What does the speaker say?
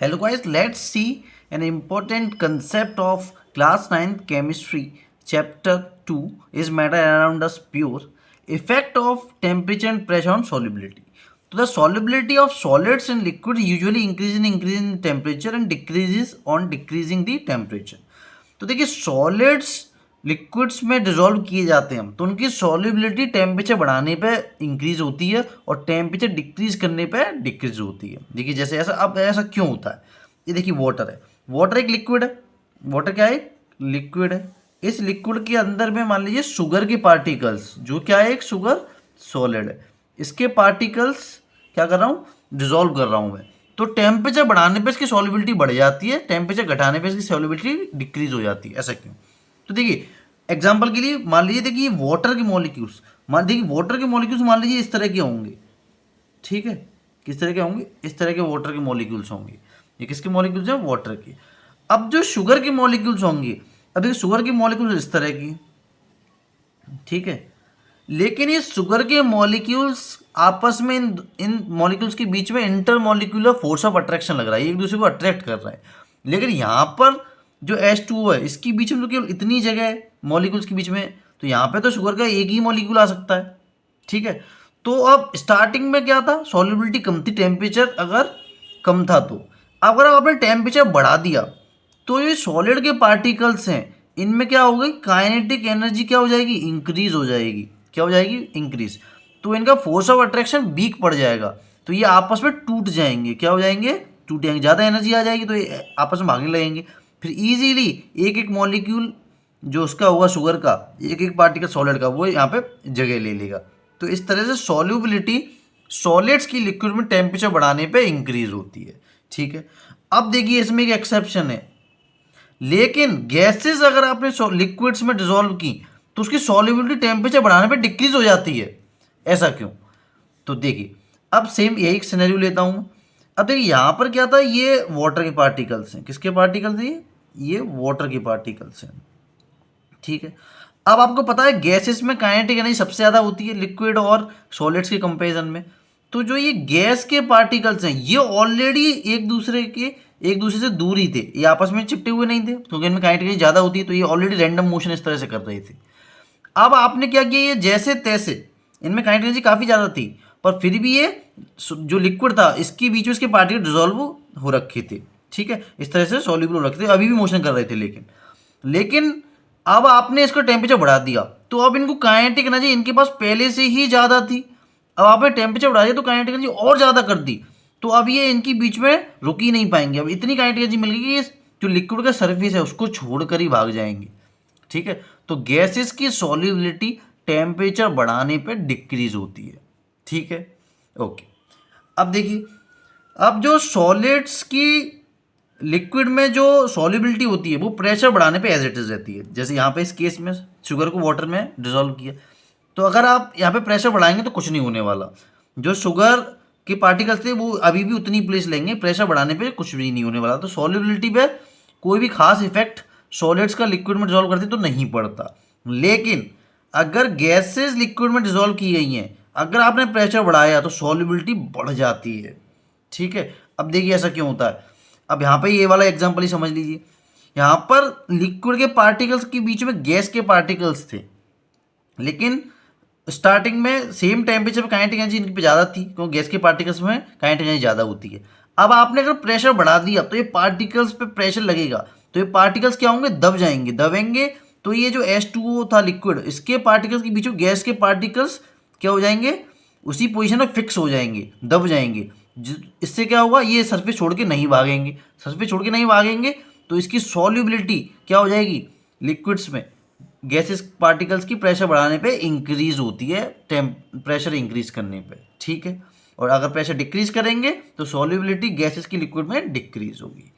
Hello guys, let's see an important concept of class 9 chemistry. Chapter 2 is matter around us pure. Effect of temperature and pressure on solubility. So the solubility of solids in liquid usually increase in temperature and decreases on decreasing the temperature. तो देखिए solids liquids में dissolve किए जाते हैं तो उनकी solubility temperature बढ़ाने पे इंक्रीज होती है और टेम्परेचर डिक्रीज करने पे डिक्रीज होती है। देखिए जैसे ऐसा, अब ऐसा क्यों होता है, ये देखिए वाटर है, वाटर एक लिक्विड है, वाटर क्या है, लिक्विड है। इस लिक्विड के अंदर में मान लीजिए शुगर के पार्टिकल्स, जो क्या है एक शुगर सॉलिड है, इसके पार्टिकल्स क्या कर रहा हूँ, डिजोल्व कर रहा हूँ मैं। तो टेम्परेचर बढ़ाने पे इसकी सॉल्युबिलिटी बढ़ जाती है, टेम्परेचर घटाने पे इसकी सॉल्युबिलिटी डिक्रीज हो जाती है। ऐसा क्यों? तो देखिए एग्जांपल के लिए मान लीजिए, देखिए वाटर के मॉलिक्यूल्स, मान देखिए वाटर के मॉलिक्यूल्स मान लीजिए इस तरह के होंगे, ठीक है, किस तरह के होंगे, इस तरह के वाटर के मॉलिक्यूल्स होंगे। ये किसके मॉलिक्यूल्स हैं, वाटर के। अब जो शुगर के मॉलिक्यूल्स होंगे, अब देखिए शुगर के मॉलिक्यूल्स इस तरह की, ठीक है, लेकिन ये शुगर के मॉलिक्यूल्स आपस में इन मॉलिक्यूल्स के बीच में inter molecular force of attraction लग रहा है, एक दूसरे को अट्रैक्ट कर रहा है। लेकिन यहाँ पर जो H2O है, इसके बीच में तो केवल इतनी जगह है मॉलिक्यूल्स के बीच में, तो यहाँ पे तो शुगर का एक ही मॉलिक्यूल आ सकता है, ठीक है। तो अब स्टार्टिंग में क्या था, सॉल्युबिलिटी कम थी, टेम्परेचर अगर कम था, तो अगर आपने टेम्परेचर बढ़ा दिया तो ये सॉलिड के पार्टिकल्स हैं, इनमें क्या होगी, काइनेटिक एनर्जी क्या हो जाएगी, इंक्रीज हो जाएगी। क्या हो जाएगी, इंक्रीज। तो इनका फोर्स ऑफ अट्रैक्शन वीक पड़ जाएगा, तो ये आपस में टूट जाएंगे। क्या हो जाएंगे, टूट जाएंगे, ज़्यादा एनर्जी आ जाएगी तो ये आपस में भागने लगेंगे। फिर इजीली एक एक मॉलिक्यूल जो उसका होगा शुगर का, एक एक पार्टिकल सॉलिड का, वो यहाँ पे जगह ले लेगा। तो इस तरह से सॉल्युबिलिटी सॉलिड्स की लिक्विड में टेम्परेचर बढ़ाने पे इंक्रीज होती है, ठीक है। अब देखिए इसमें एक एक्सेप्शन है, लेकिन गैसेस अगर आपने लिक्विड्स में डिजोल्व की तो उसकी सॉल्युबिलिटी टेम्परेचर बढ़ाने पे डिक्रीज हो जाती है। ऐसा क्यों? तो देखिए अब सेम यही सिनेरियो लेता हूँ। अब देखिए यहाँ पर क्या था, ये वाटर के पार्टिकल्स हैं, किसके पार्टिकल्स हैं, ये वाटर के पार्टिकल्स हैं, ठीक है। अब आपको पता है गैसेस में काइनेटिक एनर्जी सबसे ज़्यादा होती है लिक्विड और सॉलिड्स के कंपैरिजन में। तो जो ये गैस के पार्टिकल्स हैं, ये ऑलरेडी एक दूसरे से दूर ही थे, ये आपस में चिपटे हुए नहीं थे, क्योंकि इनमें काइनेटिक एनर्जी ज़्यादा होती है, तो ये ऑलरेडी रैंडम मोशन इस तरह से कर रहे थे। अब आपने क्या किया, ये जैसे तैसे, इनमें काइनेटिक एनर्जी काफ़ी ज़्यादा थी, पर फिर भी ये जो लिक्विड था इसके बीच में इसके पार्टिकल डिजोल्व हो रखे थे, ठीक है, इस तरह से सॉल्युबल हो रखे थे, अभी भी मोशन कर रहे थे। लेकिन अब आपने इसका टेम्परेचर बढ़ा दिया, तो अब इनको काइनेटिक एनर्जी इनके पास पहले से ही ज़्यादा थी, अब आपने टेम्परेचर बढ़ा दिया तो काइनेटिक एनर्जी और ज़्यादा कर दी, तो अब ये इनके बीच में रुक ही नहीं पाएंगे। अब इतनी काइनेटिक एनर्जी मिल गई कि ये जो लिक्विड का सर्फेस है उसको छोड़कर ही भाग जाएंगे, ठीक है। तो गैसेस की सॉल्युबिलिटी टेम्परेचर बढ़ाने पे डिक्रीज होती है, ठीक है, ओके। अब देखिए, अब जो सॉलिड्स की लिक्विड में जो सॉल्युबिलिटी होती है वो प्रेशर बढ़ाने पे एज इट इज रहती है। जैसे यहाँ पे इस केस में शुगर को वाटर में डिजोल्व किया, तो अगर आप यहाँ पे प्रेशर बढ़ाएंगे तो कुछ नहीं होने वाला, जो शुगर के पार्टिकल्स थे वो अभी भी उतनी प्लेस लेंगे, प्रेशर बढ़ाने पे कुछ भी नहीं होने वाला। तो सॉल्युबिलिटी पे कोई भी खास इफेक्ट सॉलिड्स का लिक्विड में डिजोल्व करते तो नहीं पड़ता। लेकिन अगर गैसेस लिक्विड में डिजोल्व की गई हैं, अगर आपने प्रेशर बढ़ाया तो सॉल्युबिलिटी बढ़ जाती है, ठीक है। अब देखिए ऐसा क्यों होता है, अब यहाँ पे ये वाला एग्जांपल ही समझ लीजिए, यहाँ पर लिक्विड के पार्टिकल्स के बीच में गैस के पार्टिकल्स थे, लेकिन स्टार्टिंग में सेम टेम्परेचर पे काइनेटिक एनर्जी इनकी पे ज़्यादा थी, क्योंकि गैस के पार्टिकल्स में काइनेटिक एनर्जी ज़्यादा होती है। अब आपने अगर प्रेशर बढ़ा दिया तो ये पार्टिकल्स पे प्रेशर लगेगा, तो ये पार्टिकल्स क्या होंगे, दब जाएंगे, दबेंगे तो ये जो H2O था लिक्विड, इसके पार्टिकल्स के बीच में गैस के पार्टिकल्स क्या हो जाएंगे, उसी पोजीशन में फिक्स हो जाएंगे, दब जाएंगे। इससे क्या होगा, ये सरफेस छोड़ के नहीं भागेंगे, सरफेस छोड़ के नहीं भागेंगे तो इसकी सॉल्युबिलिटी क्या हो जाएगी, लिक्विड्स में गैसेस पार्टिकल्स की प्रेशर बढ़ाने पे इंक्रीज होती है, प्रेशर इंक्रीज करने पे, ठीक है। और अगर प्रेशर डिक्रीज करेंगे तो सॉल्युबिलिटी गैसेस की लिक्विड में डिक्रीज होगी।